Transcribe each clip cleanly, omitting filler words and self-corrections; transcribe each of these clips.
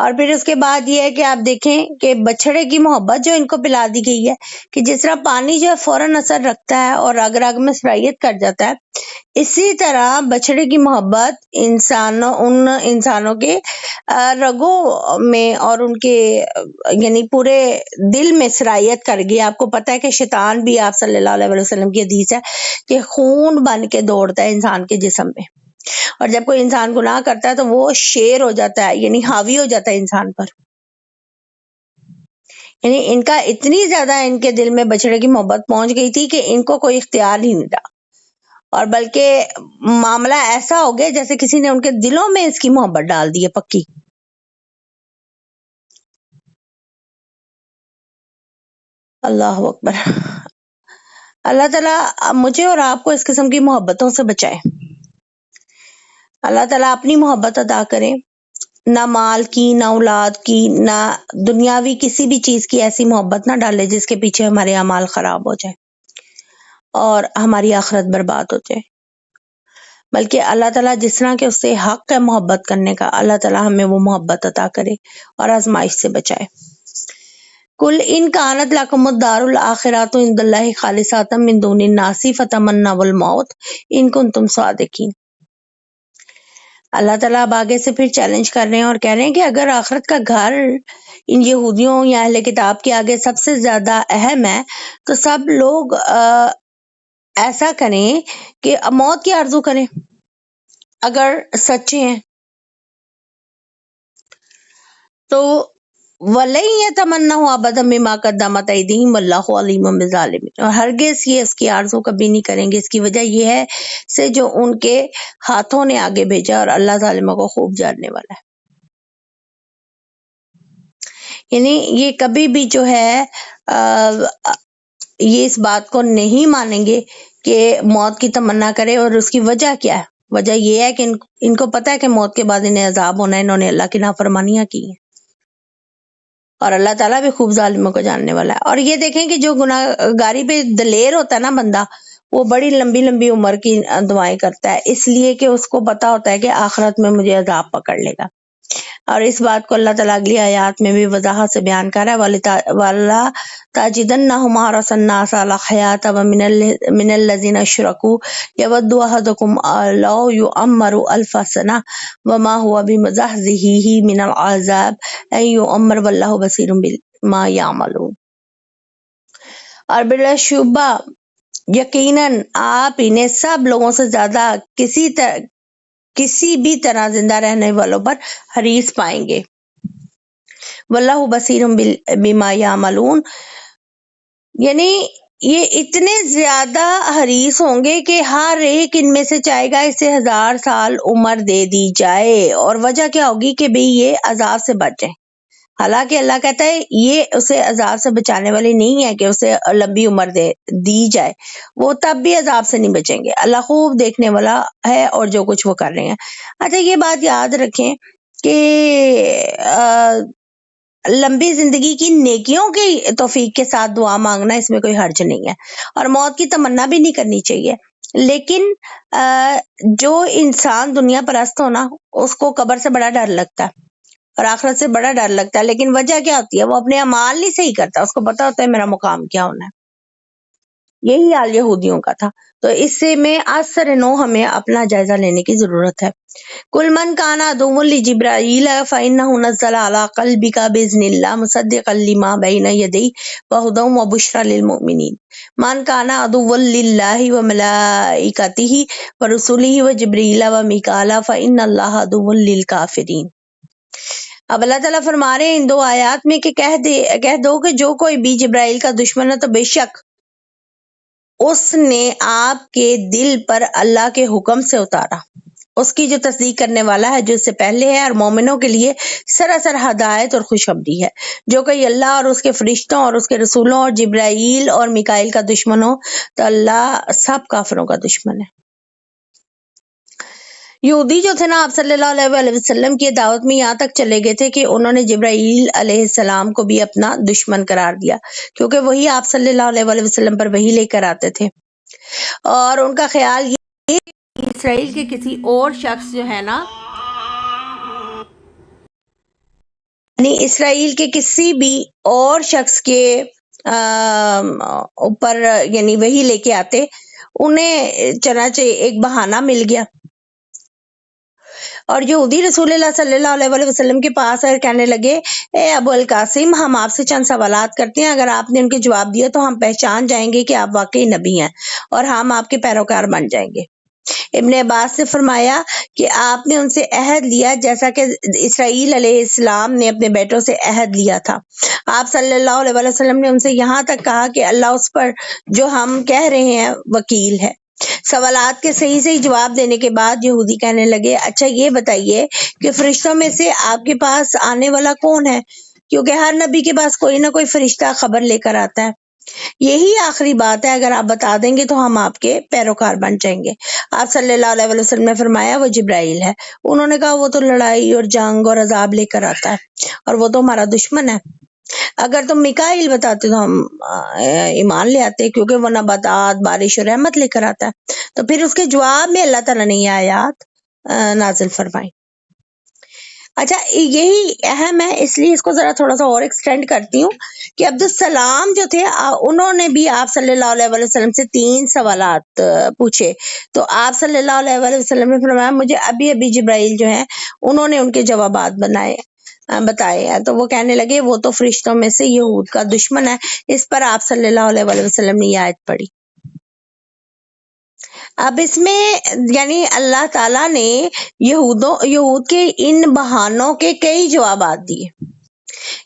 اور پھر اس کے بعد یہ ہے کہ آپ دیکھیں کہ بچھڑے کی محبت جو ان کو پلا دی گئی ہے کہ جس طرح پانی جو ہے فوراً اثر رکھتا ہے اور رگ رگ میں سرائیت کر جاتا ہے، اسی طرح بچھڑے کی محبت ان انسانوں کے رگوں میں اور ان کے یعنی پورے دل میں سرایت کر گئی۔ آپ کو پتہ ہے کہ شیطان بھی، آپ صلی اللہ علیہ وسلم کی حدیث ہے کہ خون بن کے دوڑتا ہے انسان کے جسم میں، اور جب کوئی انسان گناہ کرتا ہے تو وہ شیر ہو جاتا ہے، یعنی حاوی ہو جاتا ہے انسان پر۔ یعنی ان کا اتنی زیادہ ان کے دل میں بچڑے کی محبت پہنچ گئی تھی کہ ان کو کوئی اختیار ہی نہیں رہا، اور بلکہ معاملہ ایسا ہو گیا جیسے کسی نے ان کے دلوں میں اس کی محبت ڈال دی ہے پکی۔ اللہ اکبر۔ اللہ تعالیٰ مجھے اور آپ کو اس قسم کی محبتوں سے بچائے۔ اللہ تعالیٰ اپنی محبت عطا کرے، نہ مال کی، نہ اولاد کی، نہ دنیاوی کسی بھی چیز کی ایسی محبت نہ ڈالے جس کے پیچھے ہمارے اعمال خراب ہو جائے اور ہماری آخرت برباد ہو جائے، بلکہ اللہ تعالیٰ جس طرح کے اس سے حق ہے محبت کرنے کا، اللہ تعالیٰ ہمیں وہ محبت عطا کرے اور آزمائش سے بچائے۔ کل ان کانت لکم الدار الاخرۃ عند اللہ خالصۃ من دون الناس فتمنوا الموت ان کنتم صادقین۔ اللہ تعالیٰ اب آگے سے پھر چیلنج کر رہے ہیں اور کہہ رہے ہیں کہ اگر آخرت کا گھر ان یہودیوں یا اہل کتاب کے آگے سب سے زیادہ اہم ہے تو سب لوگ ایسا کریں کہ موت کی آرزو کریں اگر سچے ہیں تو، وَلَن يَتَمَنَّوْا أَبَدًا بِمَا قَدَّمَتْ أَيْدِيهِمْ وَاللَّهُ عَلِيمٌ بِالظَّالِمِينَ، اور ہرگز یہ اس کی آرزو کبھی نہیں کریں گے۔ اس کی وجہ یہ ہے سے جو ان کے ہاتھوں نے آگے بھیجا، اور اللہ ظالموں کو خوب جاننے والا ہے۔ یعنی یہ کبھی بھی جو ہے یہ اس بات کو نہیں مانیں گے کہ موت کی تمنا کرے، اور اس کی وجہ کیا ہے؟ وجہ یہ ہے کہ ان کو پتہ ہے کہ موت کے بعد انہیں عذاب ہونا ہے، انہوں نے اللہ کی نافرمانیاں کی ہیں، اور اللہ تعالیٰ بھی خوب ظالموں کو جاننے والا ہے۔ اور یہ دیکھیں کہ جو گناہ گاری پہ دلیر ہوتا ہے نا بندہ، وہ بڑی لمبی لمبی عمر کی دعائیں کرتا ہے، اس لیے کہ اس کو پتا ہوتا ہے کہ آخرت میں مجھے عذاب پکڑ لے گا۔ اور اس بات کو اللہ تعالیٰ اگلی آیات میں بھی وضاحت سے بیان کر رہا ہے، وَلَا تَجِدَنَّهُمْ أَحْرَصَ النَّاسِ عَلَىٰ حَيَاةً وَمِنَ الَّذِينَ أَشْرَكُوا يَوَدُّ أَحَدُكُمْ لَوْ يُعَمَّرُ أَلْفَ سَنَةٍ وَمَا هُوَ بِمُزَحْزِحِهِ مِنَ الْعَذَابِ أَن يُعَمَّرَ وَاللَّهُ بَصِيرٌ بِمَا يَعْمَلُونَ۔ اور بلا شبہ یقیناً آپ انہیں سب لوگوں سے زیادہ کسی بھی طرح زندہ رہنے والوں پر حریص پائیں گے۔ واللہ بصیر بما یعملون، یعنی یہ اتنے زیادہ حریص ہوں گے کہ ہر ایک ان میں سے چاہے گا اسے 1000 سال عمر دے دی جائے، اور وجہ کیا ہوگی کہ بھئی یہ عذاب سے بچ جائیں۔ حالانکہ اللہ کہتا ہے یہ اسے عذاب سے بچانے والی نہیں ہے کہ اسے لمبی عمر دی جائے، وہ تب بھی عذاب سے نہیں بچیں گے۔ اللہ خوب دیکھنے والا ہے اور جو کچھ وہ کر رہے ہیں۔ اچھا یہ بات یاد رکھیں کہ لمبی زندگی کی نیکیوں کی توفیق کے ساتھ دعا مانگنا اس میں کوئی حرج نہیں ہے، اور موت کی تمنا بھی نہیں کرنی چاہیے، لیکن جو انسان دنیا پرست ہونا اس کو قبر سے بڑا ڈر لگتا ہے اور آخرت سے بڑا ڈر لگتا ہے، لیکن وجہ کیا ہوتی ہے؟ وہ اپنے اعمال نہیں صحیح کرتا، اس کو پتا ہوتا ہے میرا مقام کیا ہونا ہے۔ یہی حال یہودیوں کا تھا، تو اس سے میں آج سر نو ہمیں اپنا جائزہ لینے کی ضرورت ہے۔ کل من کان عدو لجبرائیل فإنہ نزل علی قلبک بإذن اللہ مصدقا لما بین یدیہ وہدی وبشری للمؤمنین۔ من کان عدوا للہ وملائکتہ ورسلہ وجبرئیل ومیکائیل فإن اللہ عدو للکافرین۔ اب اللہ تعالیٰ فرما رہے ہیں ان دو آیات میں کہ کہہ دو کہ جو کوئی بھی جبرائیل کا دشمن ہے تو بے شک اس نے آپ کے دل پر اللہ کے حکم سے اتارا، اس کی جو تصدیق کرنے والا ہے جو اس سے پہلے ہے، اور مومنوں کے لیے سراسر ہدایت اور خوشخبری ہے۔ جو کوئی اللہ اور اس کے فرشتوں اور اس کے رسولوں اور جبرائیل اور میکائیل کا دشمن ہو تو اللہ سب کافروں کا دشمن ہے۔ یہودی جو تھے نا آپ صلی اللہ علیہ وسلم کی دعوت میں یہاں تک چلے گئے تھے کہ انہوں نے جبرائیل علیہ السلام کو بھی اپنا دشمن قرار دیا، کیونکہ وہی آپ صلی اللہ علیہ وسلم پر وحی لے کر آتے تھے، اور ان کا خیال یہ اسرائیل کے کسی اور شخص جو ہے نا یعنی اسرائیل کے کسی بھی اور شخص کے اوپر یعنی وہی لے کے آتے، انہیں چنانچہ ایک بہانہ مل گیا، اور یہودی رسول اللہ صلی اللہ علیہ وسلم کے پاس آئے کہنے لگے، اے ابو القاسم، ہم آپ سے چند سوالات کرتے ہیں، اگر آپ نے ان کے جواب دیا تو ہم پہچان جائیں گے کہ آپ واقعی نبی ہیں اور ہم آپ کے پیروکار بن جائیں گے۔ ابن عباس نے فرمایا کہ آپ نے ان سے عہد لیا جیسا کہ اسرائیل علیہ السلام نے اپنے بیٹوں سے عہد لیا تھا۔ آپ صلی اللہ علیہ وسلم نے ان سے یہاں تک کہا کہ اللہ اس پر جو ہم کہہ رہے ہیں وکیل ہے۔ سوالات کے صحیح جواب دینے کے بعد یہودی کہنے لگے، اچھا یہ بتائیے کہ فرشتوں میں سے آپ کے پاس آنے والا کون ہے؟ کیونکہ ہر نبی کے پاس کوئی نہ کوئی فرشتہ خبر لے کر آتا ہے۔ یہی آخری بات ہے، اگر آپ بتا دیں گے تو ہم آپ کے پیروکار بن جائیں گے۔ آپ صلی اللہ علیہ وسلم نے فرمایا، وہ جبرائیل ہے۔ انہوں نے کہا، وہ تو لڑائی اور جنگ اور عذاب لے کر آتا ہے اور وہ تو ہمارا دشمن ہے۔ اگر تم میکائیل بتاتے تو ہم ایمان لے آتے، کیونکہ وہ نباتات، بارش اور رحمت لے کر آتا ہے۔ تو پھر اس کے جواب میں اللہ تعالیٰ نے یہ آیات نازل فرمائی۔ اچھا یہی اہم ہے، اس لیے اس کو ذرا تھوڑا سا اور ایکسٹینڈ کرتی ہوں کہ عبدالسلام جو تھے انہوں نے بھی آپ صلی اللہ علیہ وسلم سے 3 سوالات پوچھے، تو آپ صلی اللہ علیہ وسلم نے فرمایا، مجھے ابھی جبرائیل جو ہیں انہوں نے ان کے جوابات بتائے ہیں۔ تو وہ کہنے لگے، وہ تو فرشتوں میں سے یہود کا دشمن ہے۔ اس پر آپ صلی اللہ علیہ وسلم نے یہ آیت پڑھی۔ اب اس میں یعنی اللہ تعالیٰ نے یہود کے ان بہانوں کے کئی جوابات دیے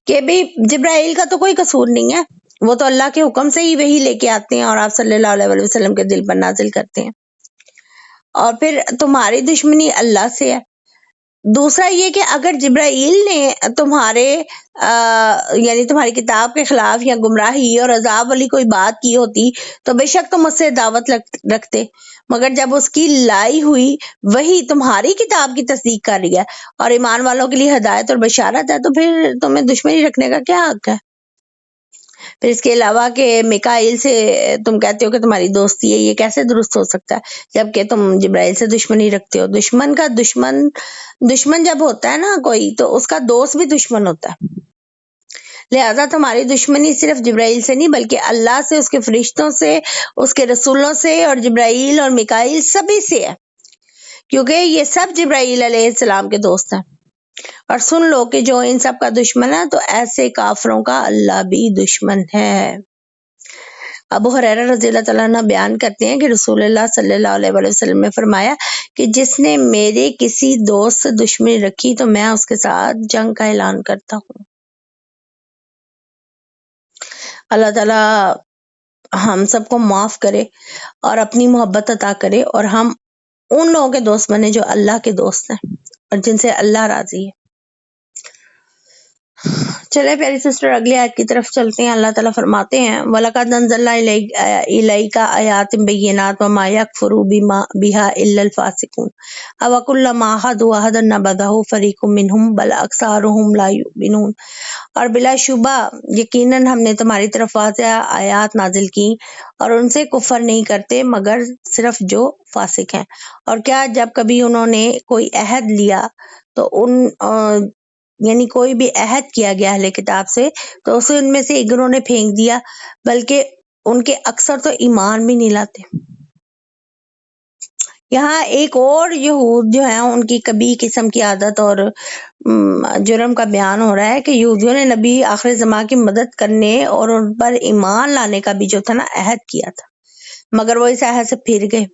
کہ بھی جبرائیل کا تو کوئی قصور نہیں ہے، وہ تو اللہ کے حکم سے ہی وہی لے کے آتے ہیں اور آپ صلی اللہ علیہ وسلم کے دل پر نازل کرتے ہیں، اور پھر تمہاری دشمنی اللہ سے ہے۔ دوسرا یہ کہ اگر جبرائیل نے تمہارے یعنی تمہاری کتاب کے خلاف یا گمراہی اور عذاب والی کوئی بات کی ہوتی تو بے شک تم اس سے دعوت رکھتے، مگر جب اس کی لائی ہوئی وہی تمہاری کتاب کی تصدیق کر رہی ہے اور ایمان والوں کے لیے ہدایت اور بشارت ہے، تو پھر تمہیں دشمنی رکھنے کا کیا حق ہے؟ پھر اس کے علاوہ کہ میکائیل سے تم کہتے ہو کہ تمہاری دوستی ہے، یہ کیسے درست ہو سکتا ہے جبکہ تم جبرائیل سے دشمنی رکھتے ہو؟ دشمن جب ہوتا ہے نا کوئی، تو اس کا دوست بھی دشمن ہوتا ہے۔ لہذا تمہاری دشمنی صرف جبرائیل سے نہیں بلکہ اللہ سے، اس کے فرشتوں سے، اس کے رسولوں سے، اور جبرائیل اور میکائیل سبھی سے ہے، کیونکہ یہ سب جبرائیل علیہ السلام کے دوست ہیں۔ اور سن لو کہ جو ان سب کا دشمن ہے تو ایسے کافروں کا اللہ بھی دشمن ہے۔ ابو ہریرہ رضی اللہ تعالیٰ عنہ بیان کرتے ہیں کہ رسول اللہ صلی اللہ علیہ وسلم نے فرمایا کہ جس نے میرے کسی دوست سے دشمنی رکھی تو میں اس کے ساتھ جنگ کا اعلان کرتا ہوں۔ اللہ تعالیٰ ہم سب کو معاف کرے اور اپنی محبت عطا کرے، اور ہم ان لوگوں کے دوست بنے جو اللہ کے دوست ہیں اور جن سے اللہ راضی ہے۔ چلے پیاری سسٹر اگلی آیت کی طرف چلتے ہیں۔ اللہ تعالیٰ فرماتے ہیں، وَلَقَدْ أَنزَلْنَا إِلَيْكَ آيَاتٍ بَيِّنَاتٍ وَمَا يَكْفُرُ بِهَا إِلَّا الْفَاسِقُونَ أَوَكُلَّمَا عَاهَدُوا عَهْدًا نَبَذَهُ فَرِيقٌ مِّنْهُمْ بَلْ أَكْثَرُهُمْ لَا يُؤْمِنُونَ۔ اور بلا شبہ یقیناً ہم نے تمہاری طرف واضح آیات نازل کی اور ان سے کفر نہیں کرتے مگر صرف جو فاسق ہیں۔ اور کیا جب کبھی انہوں نے کوئی عہد لیا تو یعنی کوئی بھی عہد کیا گیا اہل کتاب سے تو اسے ان میں سے ایک گروہ نے پھینک دیا، بلکہ ان کے اکثر تو ایمان بھی نہیں لاتے۔ یہاں ایک اور یہود جو ہیں ان کی کبھی قسم کی عادت اور جرم کا بیان ہو رہا ہے کہ یہودیوں نے نبی آخر زمان کی مدد کرنے اور ان پر ایمان لانے کا بھی جو تھا نا عہد کیا تھا، مگر وہ اس عہد سے پھر گئے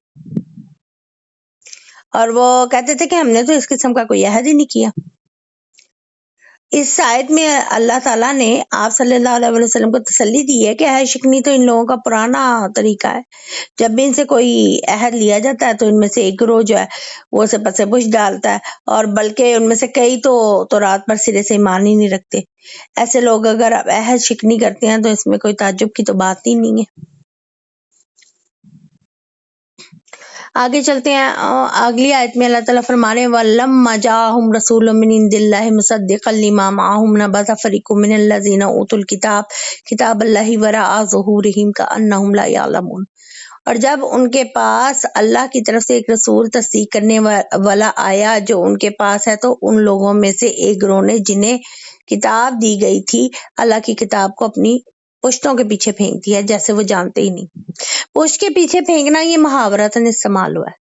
اور وہ کہتے تھے کہ ہم نے تو اس قسم کا کوئی عہد ہی نہیں کیا۔ اس آیت میں اللہ تعالیٰ نے آپ صلی اللہ علیہ وسلم کو تسلی دی ہے کہ عہد شکنی تو ان لوگوں کا پرانا طریقہ ہے، جب بھی ان سے کوئی عہد لیا جاتا ہے تو ان میں سے ایک گروہ جو ہے وہ اسے پس پش ڈالتا ہے، اور بلکہ ان میں سے کئی تو رات پر سرے سے ایمان ہی نہیں رکھتے۔ ایسے لوگ اگر عہد شکنی کرتے ہیں تو اس میں کوئی تعجب کی تو بات ہی نہیں ہے۔ آگے چلتے ہیں، اگلی آیت میں اللہ تعالیٰ فرما رہے ہیں، وَلَمَّا جَاءَهُمْ رَسُولٌ مِّنْ عِندِ اللَّهِ مُصَدِّقًا لِّمَا مَعَهُمْ نَبَذَ فَرِيقٌ مِّنَ الَّذِينَ أُوتُوا الْكِتَابَ كِتَابَ اللَّهِ وَرَاءَ ظُهُورِهِمْ كَأَنَّهُمْ لَا يَعْلَمُونَ۔ اور جب ان کے پاس اللہ کی طرف سے ایک رسول تصدیق کرنے والا آیا جو ان کے پاس ہے، تو ان لوگوں میں سے ایک گروہ نے جنہیں کتاب دی گئی تھی اللہ کی کتاب کو اپنی پشتوں کے پیچھے پھینک دیا جیسے وہ جانتے ہی نہیں۔ پشت کے پیچھے پھینکنا یہ محاورتاً استعمال ہوا ہے۔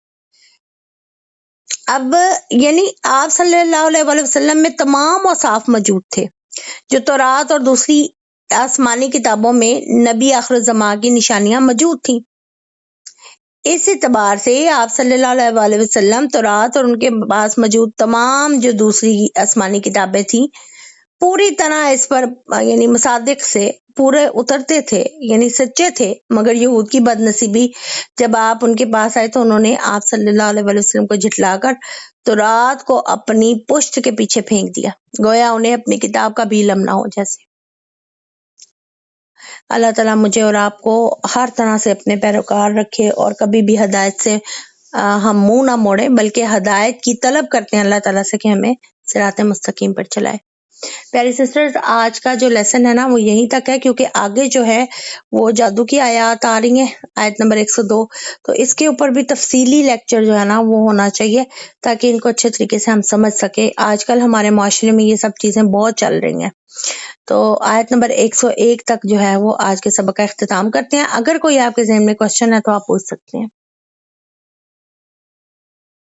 اب یعنی آپ صلی اللہ علیہ وآلہ وسلم میں تمام اوصاف موجود تھے جو تورات اور دوسری آسمانی کتابوں میں نبی آخر الزمان کی نشانیاں موجود تھیں۔ اس اعتبار سے آپ صلی اللہ علیہ وآلہ وسلم تورات اور ان کے پاس موجود تمام جو دوسری آسمانی کتابیں تھیں پوری طرح اس پر یعنی مصادق سے پورے اترتے تھے، یعنی سچے تھے، مگر یہود کی بد نصیبی جب آپ ان کے پاس آئے تو انہوں نے آپ صلی اللہ علیہ وآلہ وسلم کو جھٹلا کر تورات کو اپنی پشت کے پیچھے پھینک دیا، گویا انہیں اپنی کتاب کا بھی علم نہ ہو جیسے۔ اللہ تعالیٰ مجھے اور آپ کو ہر طرح سے اپنے پیروکار رکھے اور کبھی بھی ہدایت سے ہم منہ نہ موڑیں، بلکہ ہدایت کی طلب کرتے ہیں اللہ تعالیٰ سے کہ ہمیں صراط مستقیم پر چلائے۔ پیاری سسٹرز، آج کا جو لیسن ہے نا وہ یہیں تک ہے، کیونکہ آگے جو ہے وہ جادو کی آیات آ رہی ہیں، آیت نمبر 102، تو اس کے اوپر بھی تفصیلی لیکچر جو ہے نا وہ ہونا چاہیے تاکہ ان کو اچھے طریقے سے ہم سمجھ سکیں۔ آج کل ہمارے معاشرے میں یہ سب چیزیں بہت چل رہی ہیں۔ تو آیت نمبر 101 تک جو ہے وہ آج کے سبق کا اختتام کرتے ہیں۔ اگر کوئی آپ کے ذہن میں کوشچن ہے تو آپ پوچھ سکتے ہیں۔